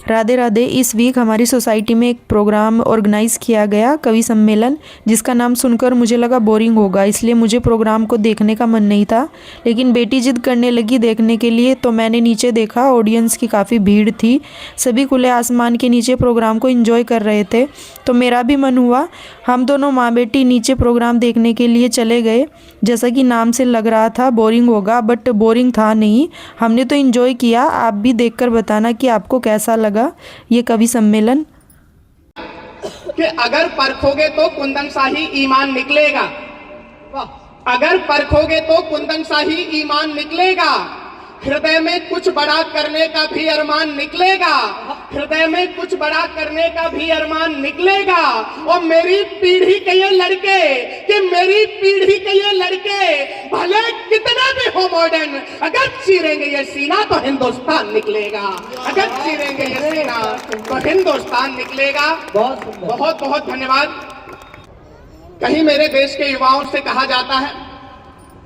राधे राधे। इस वीक हमारी सोसाइटी में एक प्रोग्राम ऑर्गेनाइज़ किया गया, कवि सम्मेलन, जिसका नाम सुनकर मुझे लगा बोरिंग होगा, इसलिए मुझे प्रोग्राम को देखने का मन नहीं था। लेकिन बेटी जिद करने लगी देखने के लिए, तो मैंने नीचे देखा। ऑडियंस की काफ़ी भीड़ थी, सभी खुले आसमान के नीचे प्रोग्राम को एंजॉय कर रहे थे, तो मेरा भी मन हुआ। हम दोनों माँ बेटी नीचे प्रोग्राम देखने के लिए चले गए। जैसा कि नाम से लग रहा था बोरिंग होगा, बट बोरिंग था नहीं, हमने तो एंजॉय किया। आप भी देखकर बताना कि आपको कैसा लगा ये कवि सम्मेलन। कि अगर परखोगे तो कुंदन शाही ईमान निकलेगा, अगर परखोगे तो कुंदन शाही ईमान निकलेगा, हृदय में कुछ बड़ा करने का भी अरमान निकलेगा, हृदय में कुछ बड़ा करने का भी अरमान निकलेगा। और मेरी पीढ़ी के ये लड़के, कि मेरी पीढ़ी के ये लड़के भले कितना भी हो मॉडर्न, अगर चीरेंगे ये सीना तो हिंदुस्तान निकलेगा, अगर चीरेंगे ये सीना तो हिंदुस्तान निकलेगा। बहुत बहुत धन्यवाद। कहीं मेरे देश के युवाओं से कहा जाता है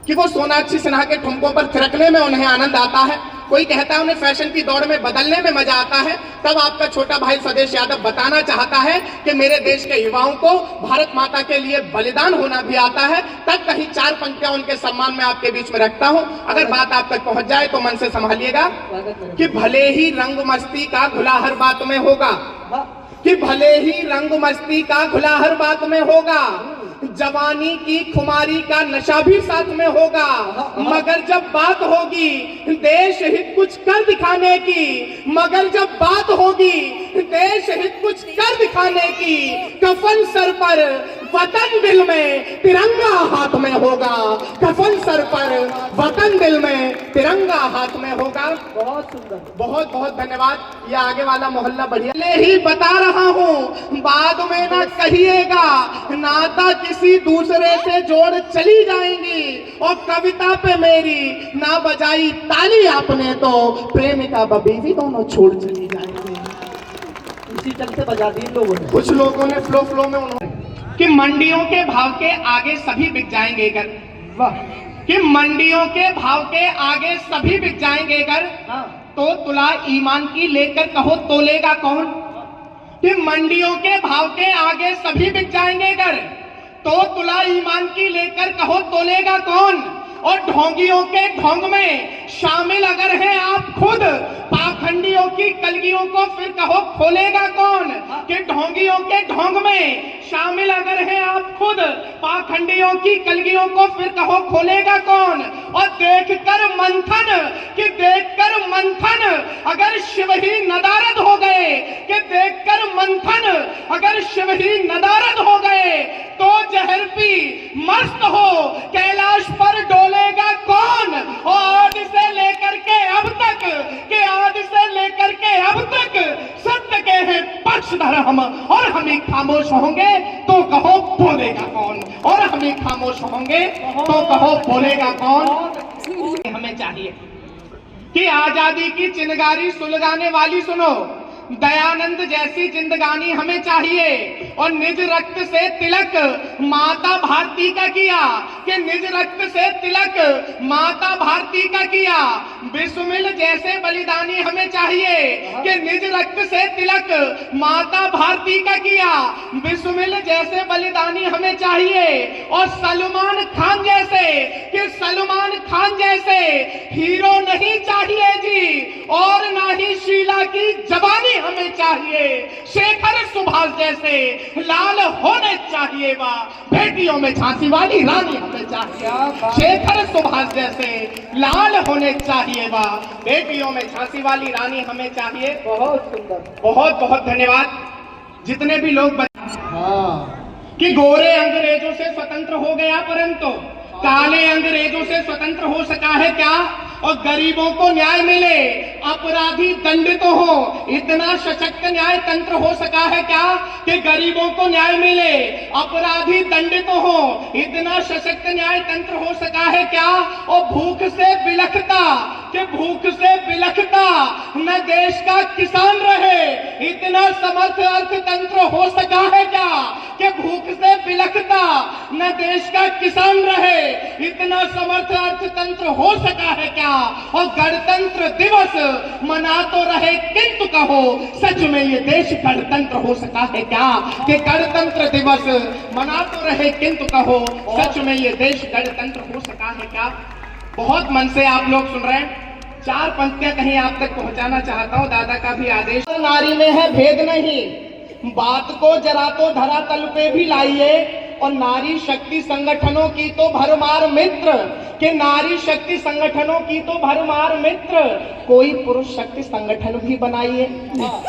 कि वो सोनाक्षी सिन्हा के ठुमकों पर थिरकने में उन्हें आनंद आता है, कोई कहता है उन्हें फैशन की दौड़ में बदलने में मजा आता है। तब आपका छोटा भाई स्वदेश यादव बताना चाहता है कि मेरे देश के युवाओं को भारत माता के लिए बलिदान होना भी आता है। तब कहीं चार पंक्तियां उनके सम्मान में आपके बीच में रखता हूं, अगर बात आप तक पहुंच जाए तो मन से संभालिएगा। कि भले ही रंग मस्ती का घुला हर बात में होगा, कि भले ही रंग मस्ती का घुला हर बात में होगा, जवानी की खुमारी का नशा भी साथ में होगा, मगर जब बात होगी देश हित कुछ कर दिखाने की, मगर जब बात होगी देश हित कुछ कर दिखाने की, कफन सर पर वतन दिल में तिरंगा हाथ में होगा, कफन सर पर वतन दिल में तिरंगा हाथ में होगा। बहुत सुंदर, बहुत बहुत धन्यवाद। ये आगे वाला मोहल्ला बढ़िया ही बता रहा हूँ, बाद में ना कहिएगा नाता किसी दूसरे से जोड़ चली जाएंगी, और कविता पे मेरी ना बजाई ताली आपने तो प्रेमिका बीवी दोनों छोड़ चली जाएंगी। इसी चलते बजा दी लोगों ने, कुछ लोगों ने फ्लो में उन्होंने कि मंडियों के भाव के आगे सभी बिक जाएंगे घर, कि मंडियों के भाव के आगे सभी बिक जाएंगे घर, तो तुला ईमान की लेकर कहो तोलेगा कौन। कि मंडियों के भाव के आगे सभी बिक जाएंगे घर, तो तुला ईमान की लेकर कहो तोलेगा कौन। और ढोंगियों के ढोंग में शामिल अगर हैं आप खुद, पाखंडियों की कलगियों को फिर कहो खोलेगा कौन। कि ढोंगियों के ढोंग में शामिल अगर हैं आप खुद, पाखंडियों की कलगियों को फिर कहो खोलेगा कौन। और देखकर मंथन, कि देखकर मंथन अगर शिव ही नदारद हो गए, कि देखकर मंथन अगर शिव ही नदारद हो गए, तो जहर पी मस्त हो कैलाश पर डोलेगा कौन। और आज से लेकर के अब तक, कि आज से लेकर के अब तक सत्य के हैं पक्षधर हम, और हम ही खामोश होंगे तो कहो बोलेगा कौन, और हम ही खामोश होंगे तो कहो बोलेगा कौन। हमें चाहिए कि आजादी की चिनगारी सुलगाने वाली सुनो, दयानंद जैसी जिंदगानी हमें चाहिए। और निज रक्त से तिलक माता भारती का किया, कि निज रक्त से तिलक माता भारती का किया, बिस्मिल जैसे बलिदानी हमें चाहिए। कि निज रक्त से तिलक माता भारती का किया, बिस्मिल जैसे बलिदानी हमें चाहिए। और सलमान खान जैसे, कि सलमान खान जैसे हीरो नहीं चाहिए जी, और ना ही शीला की जवानी हमें चाहिए। शेखर सुभाष जैसे लाल होने चाहिए, वाह बेटियों में झांसी वाली रानी हमें चाहिए। शेखर सुभाष जैसे लाल होने चाहिए, वाह बेटियों में झांसी वाली रानी हमें चाहिए। बहुत सुंदर, बहुत बहुत धन्यवाद। जितने भी लोग कि गोरे अंग्रेजों से स्वतंत्र हो गया, परंतु काले अंग्रेजों से स्वतंत्र हो सका है क्या। और गरीबों को न्याय मिले, अपराधी दंडित हो, इतना सशक्त न्याय तंत्र हो सका है क्या। कि गरीबों को न्याय मिले, अपराधी दंडित हो, इतना सशक्त न्याय तंत्र हो सका है क्या। और भूख से बिलखता, कि भूख से बिलखता न देश का किसान रहे, इतना समर्थ अर्थतंत्र हो सका है क्या। कि भूख से बिलखता न देश का किसान रहे, इतना समर्थ अर्थतंत्र गणतंत्र हो सका है क्या? और गणतंत्र दिवस मना तो रहे किंतु कहो सच में ये देश गणतंत्र हो सका है क्या? कि गणतंत्र दिवस मना तो रहे किंतु कहो सच में ये देश गणतंत्र हो सका है क्या? बहुत मन से आप लोग सुन रहे हैं, 4 पंक्तियां कहीं आप तक पहुंचाना चाहता हूं, दादा का भी आदेश। नारी में है भेद नहीं, बात को जरा तो धरातल पे भी लाइए, और नारी शक्ति संगठनों की तो भरमार मित्र, कि नारी शक्ति संगठनों की तो भरमार मित्र, कोई पुरुष शक्ति संगठन भी बनाइए।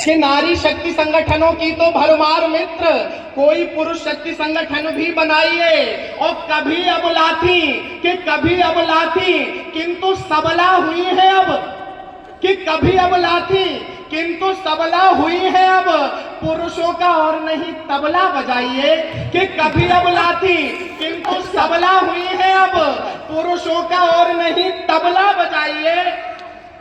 कि नारी शक्ति संगठनों की तो भरमार मित्र, कोई पुरुष शक्ति संगठन भी बनाइए। और कभी अब लाथी, कि कभी अब लाथी किंतु सबला हुई है अब, कि कभी अब लाथी किंतु सबला हुई है अब, पुरुषों का और नहीं तबला बजाइए। कि कभी अब लाथी किंतु सबला हुई है अब, पुरुषों का और नहीं तबला बजाइए।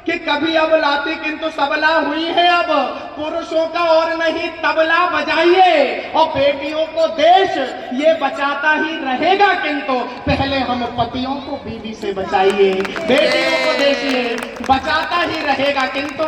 कि कभी अब लाथी किंतु सबला हुई है अब, पुरुषों का और नहीं तबला बजाइए। और बेटियों को देश ये बचाता ही रहेगा, किंतु पहले हम पतियों को बीवी से बचाइए। बेटियों को देश ये बचाता ही रहेगा, किंतु